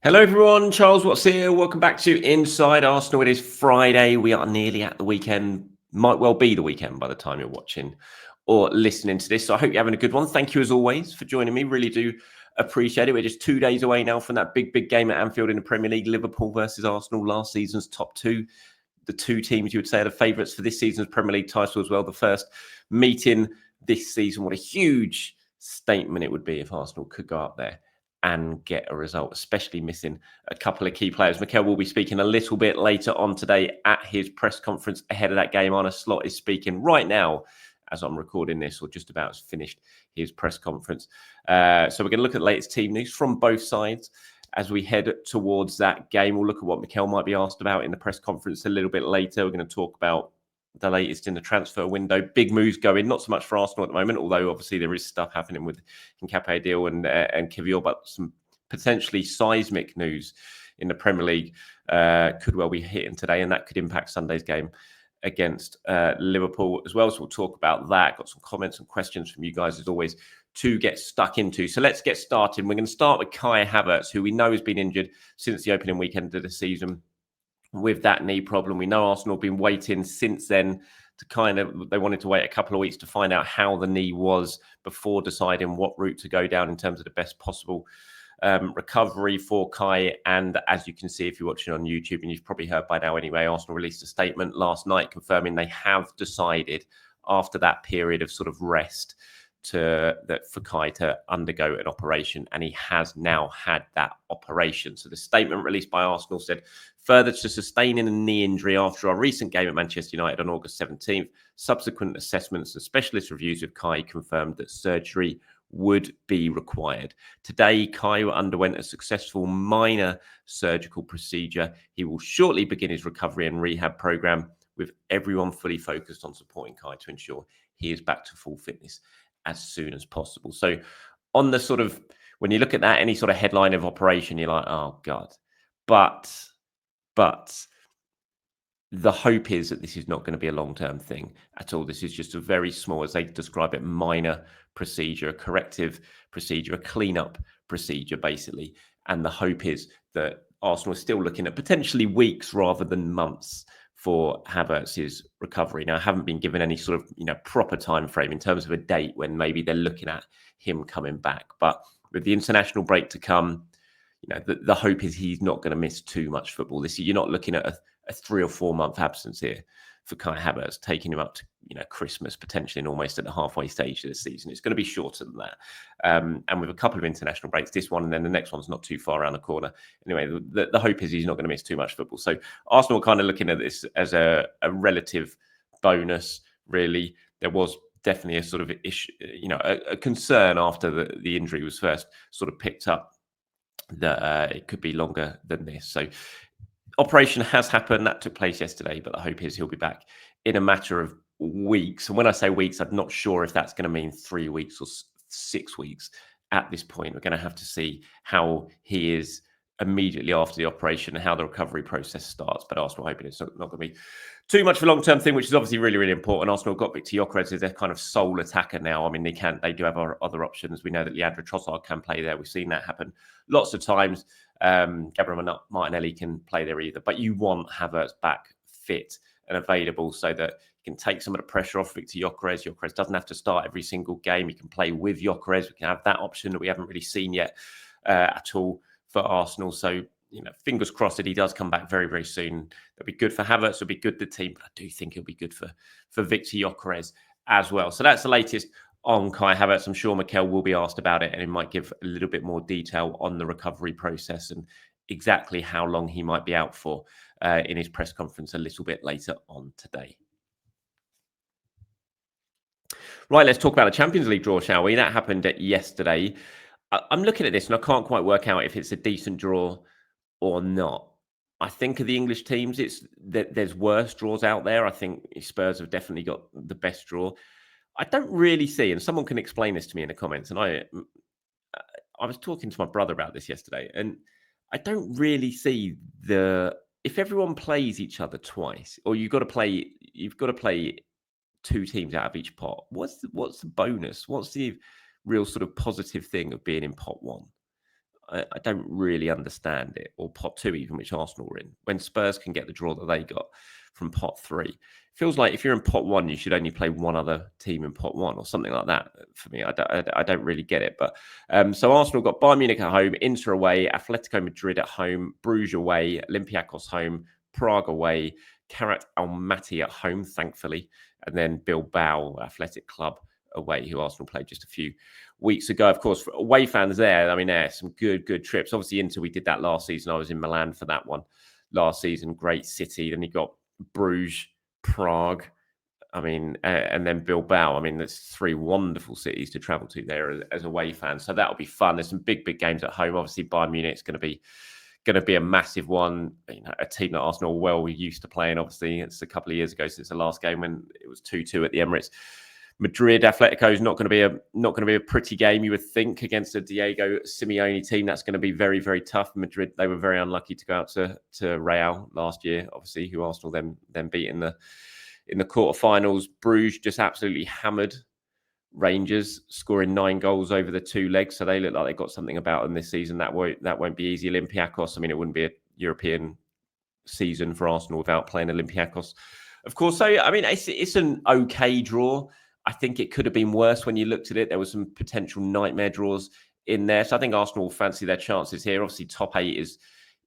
Hello, everyone. Charles Watts here. Welcome back to Inside Arsenal. It is Friday. We are nearly at the weekend. Might well be the weekend by the time you're watching or listening to this. So I hope you're having a good one. Thank you, as always, for joining me. Really do appreciate it. We're just 2 days away now from that big game at Anfield in the Premier League. Liverpool versus Arsenal, last season's top two. The two teams you would say are the favourites for this season's Premier League title as well. The first meeting this season. What a huge statement it would be if Arsenal could go up there and get a result, especially missing a couple of key players. Mikel will be speaking a little bit later on today at his press conference ahead of that game. Arne Slot is speaking right now as I'm recording this, or just about finished his press conference. So we're going to look at the latest team news from both sides as we head towards that game. We'll look at what Mikel might be asked about in the press conference a little bit later. We're going to talk about the latest in the transfer window. Big moves going, not so much for Arsenal at the moment, although obviously there is stuff happening with Hincapie deal and Kivior, but some potentially seismic news in the Premier League could well be hitting today, and that could impact Sunday's game against Liverpool as well. So we'll talk about that. Got some comments and questions from you guys as always to get stuck into. So let's get started. We're going to start with Kai Havertz, who we know has been injured since the opening weekend of the season with that knee problem. We know Arsenal have been waiting since then to they wanted to wait a couple of weeks to find out how the knee was before deciding what route to go down in terms of the best possible recovery for Kai. And as you can see, if you're watching on YouTube, and you've probably heard by now anyway, Arsenal released a statement last night confirming they have decided after that period of sort of rest for Kai to undergo an operation, and he has now had that operation. So the statement released by Arsenal said, further to sustaining a knee injury after our recent game at Manchester United on August 17th, subsequent assessments and specialist reviews of Kai confirmed that surgery would be required. Today, Kai underwent a successful minor surgical procedure. He will shortly begin his recovery and rehab program, with everyone fully focused on supporting Kai to ensure he is back to full fitness as soon as possible. So on the sort of, when you look at that, any sort of headline of operation, you're like, oh God. But the hope is that this is not going to be a long-term thing at all. This is just a very small, as they describe it, minor procedure, a corrective procedure, a clean-up procedure, basically. And the hope is that Arsenal is still looking at potentially weeks rather than months for Havertz's recovery. Now, I haven't been given any sort of proper time frame in terms of a date when maybe they're looking at him coming back. But with the international break to come, the hope is he's not going to miss too much football this year. You're not looking at a 3 or 4 month absence here for Kai Havertz, taking him up to Christmas, potentially, and almost at the halfway stage of the season. It's going to be shorter than that. And with a couple of international breaks, this one and then the next one's not too far around the corner. Anyway, the hope is he's not going to miss too much football. So Arsenal are kind of looking at this as a relative bonus, really. There was definitely a sort of issue, a concern after the injury was first sort of picked up that it could be longer than this. So operation has happened. That took place yesterday, but the hope is he'll be back in a matter of weeks. And when I say weeks, I'm not sure if that's going to mean 3 weeks or 6 weeks at this point. We're going to have to see how he is immediately after the operation and how the recovery process starts. But Arsenal hoping it's not going to be too much of a long-term thing, which is obviously really, really important. Arsenal got Victor Gyökeres as their kind of sole attacker now. I mean, they do have other options. We know that Leandro Trossard can play there. We've seen that happen lots of times. Gabriel Martinelli can play there either. But you want Havertz back fit and available so that you can take some of the pressure off Victor Gyökeres. Gyökeres doesn't have to start every single game. He can play with Gyökeres. We can have that option that we haven't really seen yet at all for Arsenal. So, fingers crossed that he does come back very, very soon. That'll be good for Havertz. It'll be good for the team, but I do think it'll be good for Victor Gyökeres as well. So that's the latest on Kai Havertz. I'm sure Mikel will be asked about it, and he might give a little bit more detail on the recovery process and exactly how long he might be out for in his press conference a little bit later on today. Right, let's talk about the Champions League draw, shall we? That happened yesterday. I'm looking at this and I can't quite work out if it's a decent draw or not. I think of the English teams, there's worse draws out there. I think Spurs have definitely got the best draw. I don't really see, and someone can explain this to me in the comments, and I was talking to my brother about this yesterday, and I don't really see if everyone plays each other twice, or you've got to play 2 teams out of each pot. What's the bonus? What's the real sort of positive thing of being in pot 1? I don't really understand it, or pot two even, which Arsenal were in. When Spurs can get the draw that they got from pot three, feels like if you're in pot one, you should only play one other team in pot one or something like that. For me, I don't really get it. But so Arsenal got Bayern Munich at home, Inter away, Atletico Madrid at home, Bruges away, Olympiacos home, Prague away, Karat Almaty at home, thankfully, and then Bilbao Athletic Club away, who Arsenal played just a few weeks ago. Of course, for away fans there, I mean, some good trips. Obviously, Inter, we did that last season. I was in Milan for that one last season. Great city. Then you got Bruges, Prague, I mean, and then Bilbao. I mean, there's three wonderful cities to travel to there as away fans. So that'll be fun. There's some big games at home. Obviously, Bayern Munich is going to be a massive one. You know, a team that Arsenal well used to playing. Obviously, it's a couple of years ago since the last game when it was 2-2 at the Emirates. Madrid, Atletico is not going to be a pretty game, you would think, against a Diego Simeone team. That's going to be very tough. Madrid, they were very unlucky to go out to Real last year, obviously, who Arsenal then beat in the quarterfinals. Bruges just absolutely hammered Rangers, scoring 9 goals over the 2 legs. So they look like they got something about them this season. That won't be easy. Olympiacos, I mean, it wouldn't be a European season for Arsenal without playing Olympiacos, of course. So I mean, it's an okay draw. I think it could have been worse when you looked at it. There was some potential nightmare draws in there. So I think Arsenal will fancy their chances here. Obviously, top 8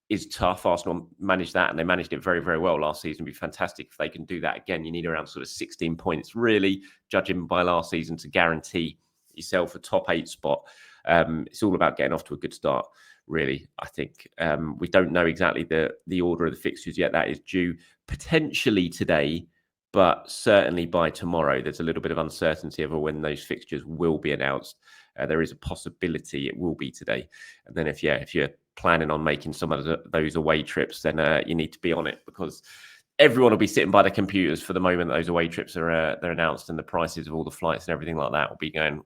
is tough. Arsenal managed that, and they managed it very well last season. It'd be fantastic if they can do that again. You need around sort of 16 points, really, judging by last season, to guarantee yourself a top 8 spot. It's all about getting off to a good start, really. I think we don't know exactly the order of the fixtures yet. That is due potentially today, but certainly by tomorrow. There's a little bit of uncertainty over when those fixtures will be announced. There is a possibility it will be today. And then if you're planning on making some of those away trips, then you need to be on it, because everyone will be sitting by their computers for the moment those away trips are they're announced, and the prices of all the flights and everything like that will be going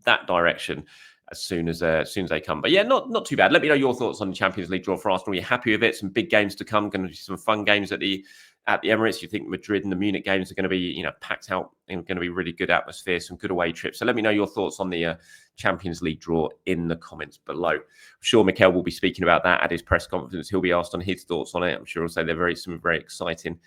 that direction as soon as they come. But yeah, not too bad. Let me know your thoughts on the Champions League draw for Arsenal. Are you happy with it? Some big games to come. Going to be some fun games at the Emirates. You think Madrid and the Munich games are going to be, packed out and going to be really good atmosphere, some good away trips. So let me know your thoughts on the Champions League draw in the comments below. I'm sure Mikel will be speaking about that at his press conference. He'll be asked on his thoughts on it. I'm sure he'll say they're some very exciting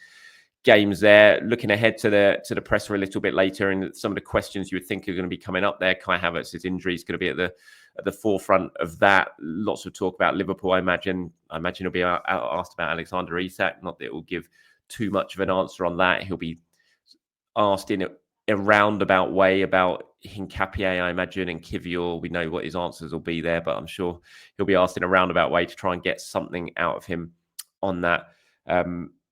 games there. Looking ahead to the presser a little bit later, and some of the questions you would think are going to be coming up there. Kai Havertz's injury is going to be at the forefront of that. Lots of talk about Liverpool. I imagine he'll be asked about Alexander Isak. Not that it will give too much of an answer on that. He'll be asked in a roundabout way about Hincapie, I imagine, and Kivior. We know what his answers will be there, but I'm sure he'll be asked in a roundabout way to try and get something out of him on that.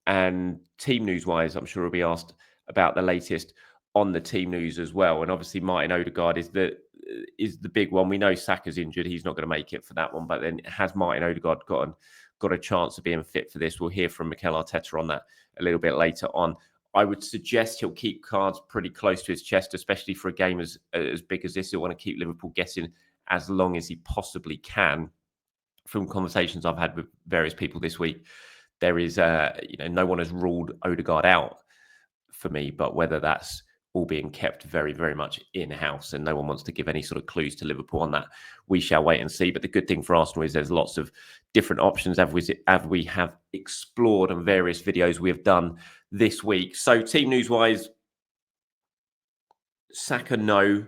And team news-wise, I'm sure he'll be asked about the latest on the team news as well. And obviously, Martin Odegaard is the big one. We know Saka's injured; he's not going to make it for that one. But then, has Martin Odegaard got a chance of being fit for this? We'll hear from Mikel Arteta on that a little bit later on. I would suggest he'll keep cards pretty close to his chest, especially for a game as big as this. He'll want to keep Liverpool guessing as long as he possibly can. From conversations I've had with various people this week, there is, no one has ruled Odegaard out for me, but whether that's all being kept very much in-house and no one wants to give any sort of clues to Liverpool on that, we shall wait and see. But the good thing for Arsenal is there's lots of different options as we have explored on various videos we have done this week. So team news-wise, Saka, no.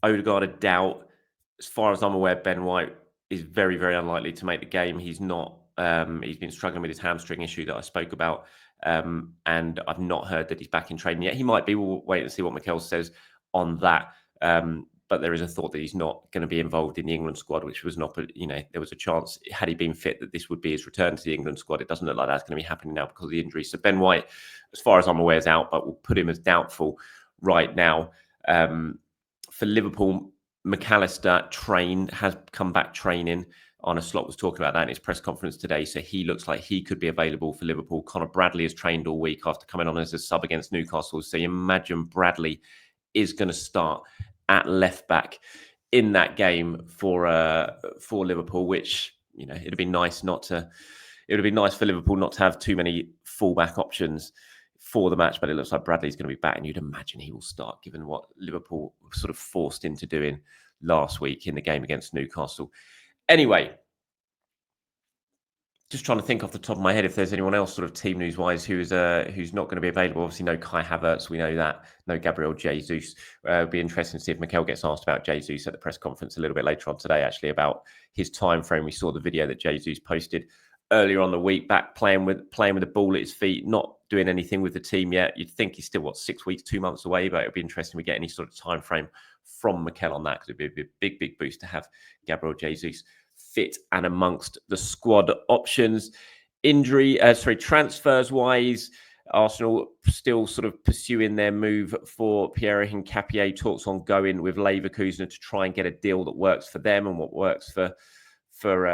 Odegaard, a doubt. As far as I'm aware, Ben White is very unlikely to make the game. He's not. He's been struggling with his hamstring issue that I spoke about. And I've not heard that he's back in training yet. He might be. We'll wait and see what Mikel says on that. But there is a thought that he's not going to be involved in the England squad, which was not, there was a chance, had he been fit, that this would be his return to the England squad. It doesn't look like that's going to be happening now because of the injury. So Ben White, as far as I'm aware, is out, but we'll put him as doubtful right now. For Liverpool, McAllister has come back training. Arne Slot was talking about that in his press conference today, so he looks like he could be available for Liverpool. Conor Bradley has trained all week after coming on as a sub against Newcastle, so you imagine Bradley is going to start at left back in that game for Liverpool, which it'd be nice for Liverpool not to have too many fullback options for the match, but it looks like Bradley's going to be back, and you'd imagine he will start, given what Liverpool sort of forced into doing last week in the game against Newcastle. Anyway, just trying to think off the top of my head if there's anyone else sort of team news wise who's not going to be available. Obviously, no Kai Havertz, we know that. No Gabriel Jesus. It'll be interesting to see if Mikel gets asked about Jesus at the press conference a little bit later on today, actually, about his time frame. We saw the video that Jesus posted earlier on the week, back playing with the ball at his feet, not doing anything with the team yet. You'd think he's still 6 weeks, 2 months away, but it'll be interesting if we get any sort of time frame from Mikel on that, because it'd be a big boost to have Gabriel Jesus fit and amongst the squad options. Transfers wise, Arsenal still sort of pursuing their move for Pierre Hincapie. Talks ongoing with Leverkusen to try and get a deal that works for them and what works for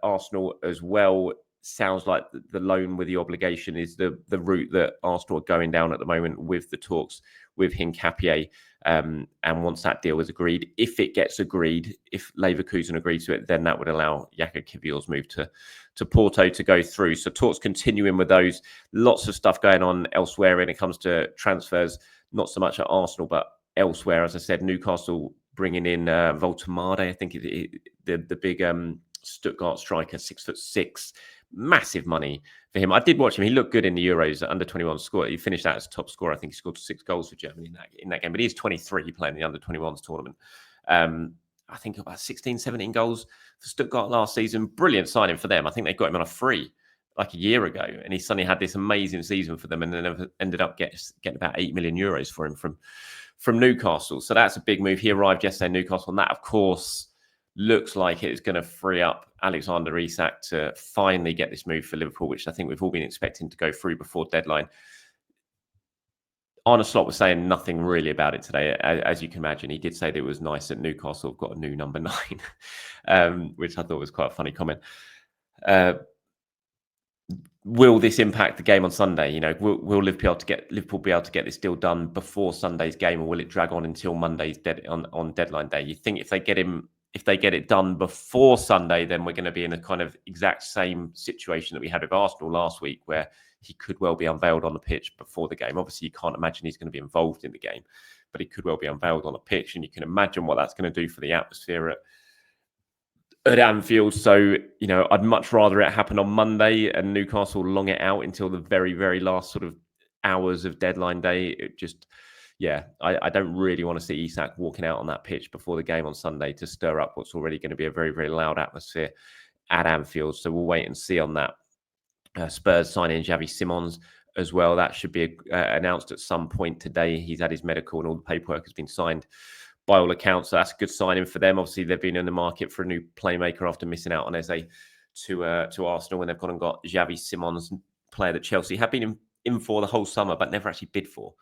Arsenal as well. Sounds like the loan with the obligation is the route that Arsenal are going down at the moment with the talks with Hincapie. And once that deal is agreed, if it gets agreed, if Leverkusen agree to it, then that would allow Jaka Kivior's move to Porto to go through. So talks continuing with those. Lots of stuff going on elsewhere when it comes to transfers, not so much at Arsenal, but elsewhere. As I said, Newcastle bringing in Voltemade, I think the big Stuttgart striker, 6'6", massive money for him. I did watch him. He looked good in the Euros under 21 score. He finished that as top scorer. I think he scored 6 goals for Germany in that game. But he's 23 playing the under 21s tournament. I think about 16, 17 goals for Stuttgart last season. Brilliant signing for them. I think they got him on a free like a year ago, and he suddenly had this amazing season for them, and then ended up getting about 8 million euros for him from Newcastle. So that's a big move. He arrived yesterday in Newcastle, and that, of course, looks like it's going to free up Alexander Isak to finally get this move for Liverpool, which I think we've all been expecting to go through before deadline. Arne Slot was saying nothing really about it today. As you can imagine, he did say that it was nice that Newcastle have got a new number 9, which I thought was quite a funny comment. Will this impact the game on Sunday? Will Liverpool be able to get this deal done before Sunday's game, or will it drag on until Monday's on deadline day? You think if they get it done before Sunday, then we're going to be in a kind of exact same situation that we had with Arsenal last week, where he could well be unveiled on the pitch before the game. Obviously, you can't imagine he's going to be involved in the game, but he could well be unveiled on a pitch, and you can imagine what that's going to do for the atmosphere at Anfield. So, I'd much rather it happen on Monday and Newcastle long it out until the very, very last sort of hours of deadline day. I don't really want to see Isak walking out on that pitch before the game on Sunday to stir up what's already going to be a very, very loud atmosphere at Anfield. So we'll wait and see on that. Spurs signing Xavi Simons as well. That should be announced at some point today. He's had his medical and all the paperwork has been signed by all accounts. So that's a good signing for them. Obviously, they've been in the market for a new playmaker after missing out on Eze to Arsenal, when they've gone and got Xavi Simons, player that Chelsea have been in for the whole summer, but never actually bid for.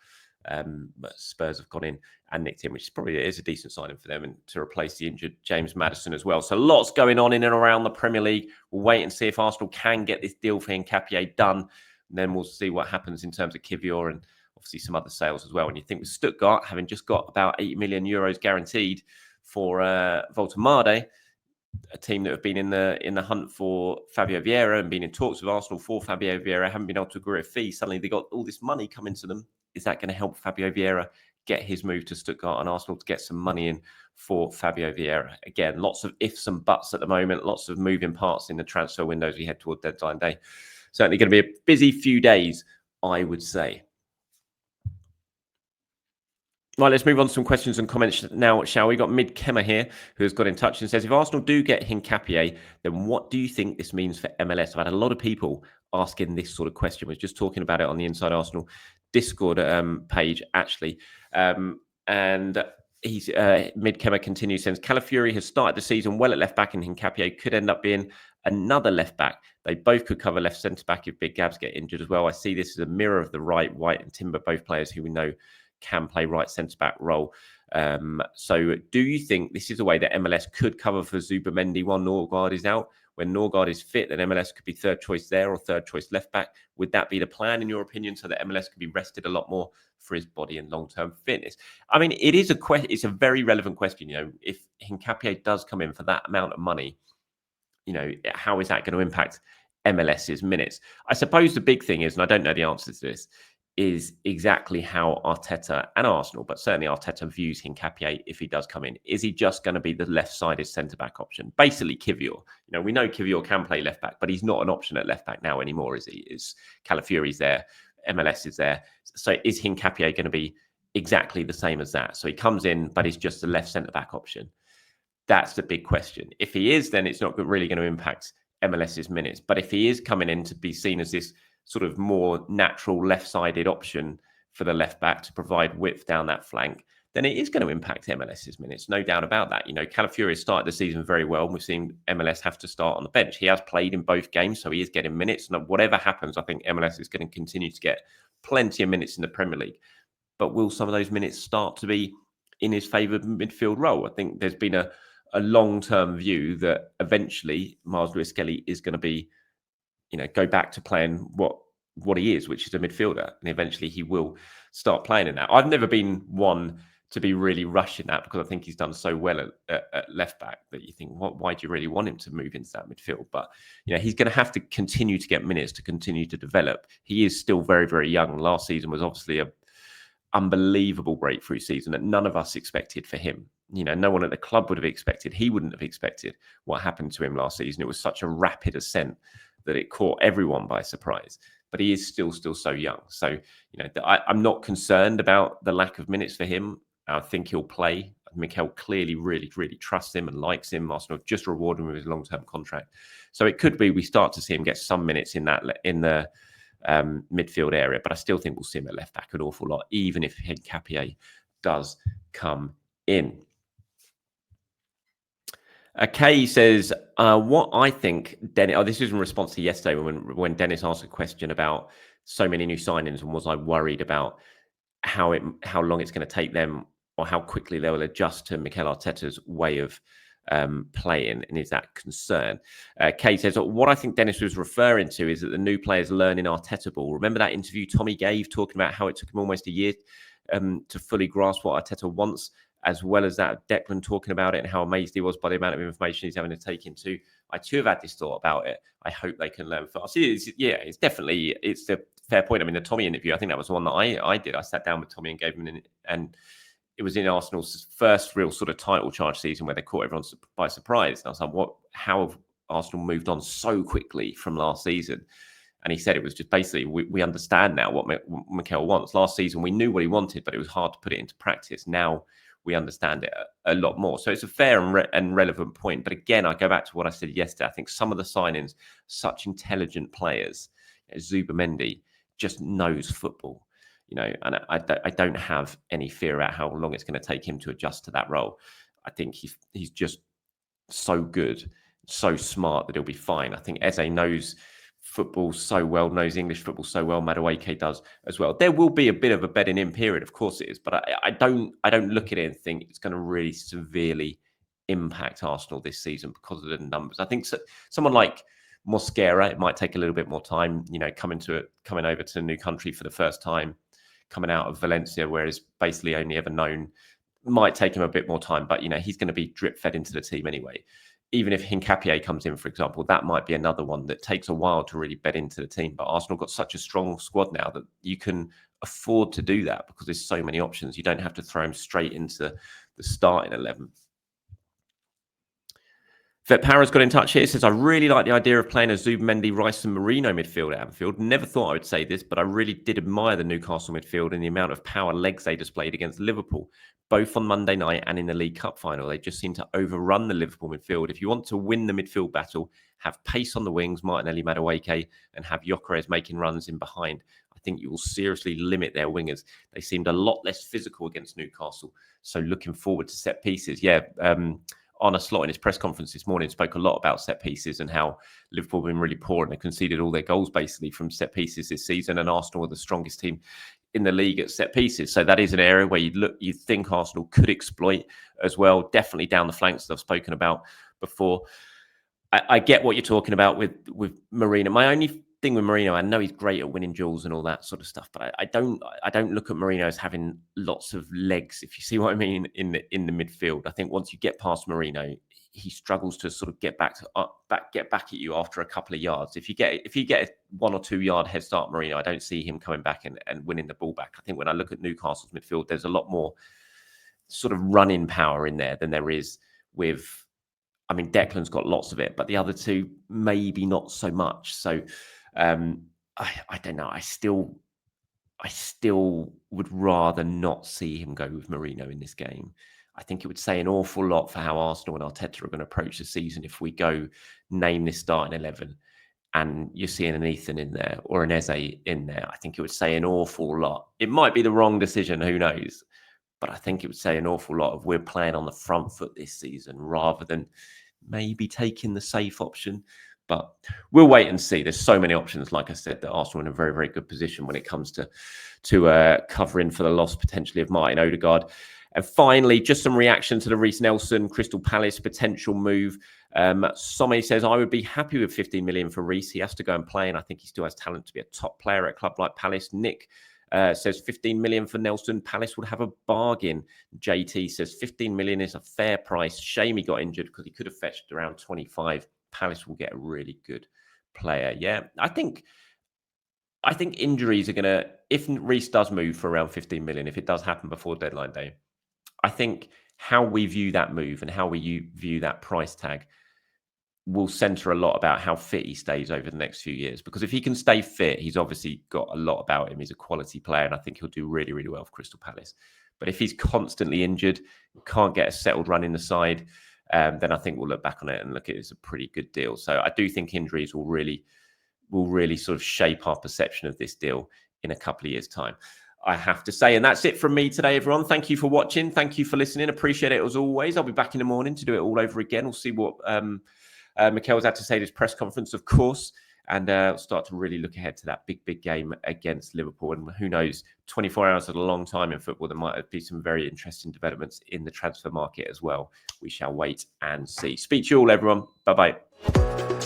But Spurs have gone in and nicked him, which probably is a decent signing for them, and to replace the injured James Maddison as well. So lots going on in and around the Premier League. We'll wait and see if Arsenal can get this deal for Hincapie done. And then we'll see what happens in terms of Kivior and obviously some other sales as well. And you think with Stuttgart having just got about 8 million euros guaranteed for Voltemade, a team that have been in the hunt for Fabio Vieira and been in talks with Arsenal for Fabio Vieira, haven't been able to agree a fee. Suddenly they got all this money coming to them. Is that going to help Fabio Vieira get his move to Stuttgart, and Arsenal to get some money in for Fabio Vieira? Again, lots of ifs and buts at the moment, lots of moving parts in the transfer window as we head toward deadline day. Certainly going to be a busy few days, I would say. Right, let's move on to some questions and comments now, shall we? Got Hincapie here, who has got in touch and says, if Arsenal do get Hincapie, then what do you think this means for MLS? I've had a lot of people asking this sort of question. We're just talking about it on the Inside Arsenal Discord page, actually. And he's Hincapie continues, says, Calafiori has started the season well at left-back, and Hincapie could end up being another left-back. They both could cover left centre-back if Big Gabs get injured as well. I see this as a mirror of the right, White and Timber, both players who we know can play right centre-back role. So do you think this is a way that MLS could cover for Zubamendi while Norgard is out? When Norgard is fit, then MLS could be third choice there or third choice left-back. Would that be the plan, in your opinion, so that MLS could be rested a lot more for his body and long-term fitness? I mean, it is it's a very relevant question. If Hincapie does come in for that amount of money, how is that going to impact MLS's minutes? I suppose the big thing is, and I don't know the answer to this, is exactly how Arteta and Arsenal, but certainly Arteta views Hincapie if he does come in. Is he just going to be the left-sided centre-back option? Basically, Kivior. We know Kivior can play left-back, but he's not an option at left-back now anymore, is he? Calafiori's there, MLS is there. So is Hincapie going to be exactly the same as that? So he comes in, but he's just a left centre-back option. That's the big question. If he is, then it's not really going to impact MLS's minutes. But if he is coming in to be seen as this sort of more natural left-sided option for the left back to provide width down that flank, then it is going to impact MLS's minutes. No doubt about that. Calafiori started the season very well. We've seen MLS have to start on the bench. He has played in both games, so he is getting minutes. And whatever happens, I think MLS is going to continue to get plenty of minutes in the Premier League. But will some of those minutes start to be in his favoured midfield role? I think there's been a long-term view that eventually Miles Lewis-Skelly is going to be, go back to playing what he is, which is a midfielder. And eventually he will start playing in that. I've never been one to be really rushing that because I think he's done so well at left back that you think, why do you really want him to move into that midfield? But, he's going to have to continue to get minutes to continue to develop. He is still very, very young. Last season was obviously a unbelievable breakthrough season that none of us expected for him. No one at the club would have expected. He wouldn't have expected what happened to him last season. It was such a rapid ascent that it caught everyone by surprise. But he is still so young. So, I'm not concerned about the lack of minutes for him. I think he'll play. Mikel clearly really, really trusts him and likes him. Arsenal have just rewarded him with his long-term contract. So it could be we start to see him get some minutes in the midfield area, but I still think we'll see him at left back an awful lot, even if Hincapie does come in. Kay says, what I think, Dennis, this is in response to yesterday when Dennis asked a question about so many new signings and was I worried about how long it's going to take them or how quickly they will adjust to Mikel Arteta's way of playing, and is that a concern? Kay says, what I think Dennis was referring to is that the new players learn in Arteta ball. Remember that interview Tommy gave talking about how it took him almost a year to fully grasp what Arteta wants, as well as that Declan talking about it and how amazed he was by the amount of information he's having to take into. I too have had this thought about it. I hope they can learn fast. It's a fair point. I mean, the Tommy interview, I think that was the one that I did. I sat down with Tommy and gave him and it was in Arsenal's first real sort of title charge season where they caught everyone by surprise. And I was like, how have Arsenal moved on so quickly from last season? And he said it was just basically, we understand now what Mikel wants. Last season, we knew what he wanted, but it was hard to put it into practice. Now we understand it a lot more. So it's a fair and relevant point. But again, I go back to what I said yesterday. I think some of the signings, such intelligent players, Zubimendi just knows football. And I don't have any fear about how long it's going to take him to adjust to that role. I think he's just so good, so smart that he'll be fine. I think Eze knows football so well, knows English football so well. Madueke does as well. There will be a bit of a bedding in period, of course it is, but I don't look at it and think it's going to really severely impact Arsenal this season because of the numbers. I think someone like Mosquera, it might take a little bit more time, coming over to a new country for the first time, coming out of Valencia, where he's basically only ever known, might take him a bit more time, but he's going to be drip fed into the team anyway. Even if Hincapie comes in, for example, that might be another one that takes a while to really bed into the team. But Arsenal got such a strong squad now that you can afford to do that because there's so many options. You don't have to throw him straight into the starting 11. Vet Para's got in touch here. It says, I really like the idea of playing a Zubimendi, Rice and Marino midfield at Anfield. Never thought I would say this, but I really did admire the Newcastle midfield and the amount of power legs they displayed against Liverpool, both on Monday night and in the League Cup final. They just seem to overrun the Liverpool midfield. If you want to win the midfield battle, have pace on the wings, Martinelli, Madueke, and have Gyökeres making runs in behind. I think you will seriously limit their wingers. They seemed a lot less physical against Newcastle. So looking forward to set pieces. Yeah, Arne Slot in his press conference this morning spoke a lot about set pieces and how Liverpool have been really poor and they conceded all their goals basically from set pieces this season, and Arsenal are the strongest team in the league at set pieces. So that is an area where you think Arsenal could exploit as well. Definitely down the flanks that I've spoken about before. I get what you're talking about with Marino. My only thing with Mourinho, I know he's great at winning duels and all that sort of stuff, but I don't look at Mourinho as having lots of legs, if you see what I mean, in the midfield. I think once you get past Mourinho, he struggles to sort of get back at you after a couple of yards. If you get a 1 or 2 yard head start, Mourinho, I don't see him coming back and winning the ball back. I think when I look at Newcastle's midfield, there's a lot more sort of running power in there than there is with. I mean, Declan's got lots of it, but the other two maybe not so much. So I don't know. I still would rather not see him go with Mourinho in this game. I think it would say an awful lot for how Arsenal and Arteta are going to approach the season if we go name this starting 11 and you're seeing an Ethan in there or an Eze in there. I think it would say an awful lot. It might be the wrong decision, who knows? But I think it would say an awful lot of we're playing on the front foot this season rather than maybe taking the safe option. But we'll wait and see. There's so many options, like I said, that Arsenal are in a very, very good position when it comes to covering for the loss potentially of Martin Odegaard. And finally, just some reaction to the Reece Nelson Crystal Palace potential move. Somebody says, I would be happy with 15 million for Reece. He has to go and play, and I think he still has talent to be a top player at a club like Palace. Nick says 15 million for Nelson. Palace would have a bargain. JT says 15 million is a fair price. Shame he got injured because he could have fetched around 25. Palace will get a really good player. Yeah, I think injuries are going to, if Reece does move for around 15 million, if it does happen before deadline day, I think how we view that move and how we view that price tag will centre a lot about how fit he stays over the next few years. Because if he can stay fit, he's obviously got a lot about him. He's a quality player, and I think he'll do really, really well for Crystal Palace. But if he's constantly injured, can't get a settled run in the side, then I think we'll look back on it and look at it as a pretty good deal. So I do think injuries will really sort of shape our perception of this deal in a couple of years' time, I have to say. And that's it from me today, everyone. Thank you for watching. Thank you for listening. Appreciate it as always. I'll be back in the morning to do it all over again. We'll see what Mikel's had to say at his press conference, of course, and start to really look ahead to that big game against Liverpool. And who knows, 24 hours is a long time in football. There might be some very interesting developments in the transfer market as well. We shall wait and see. Speak to you all, everyone. Bye-bye.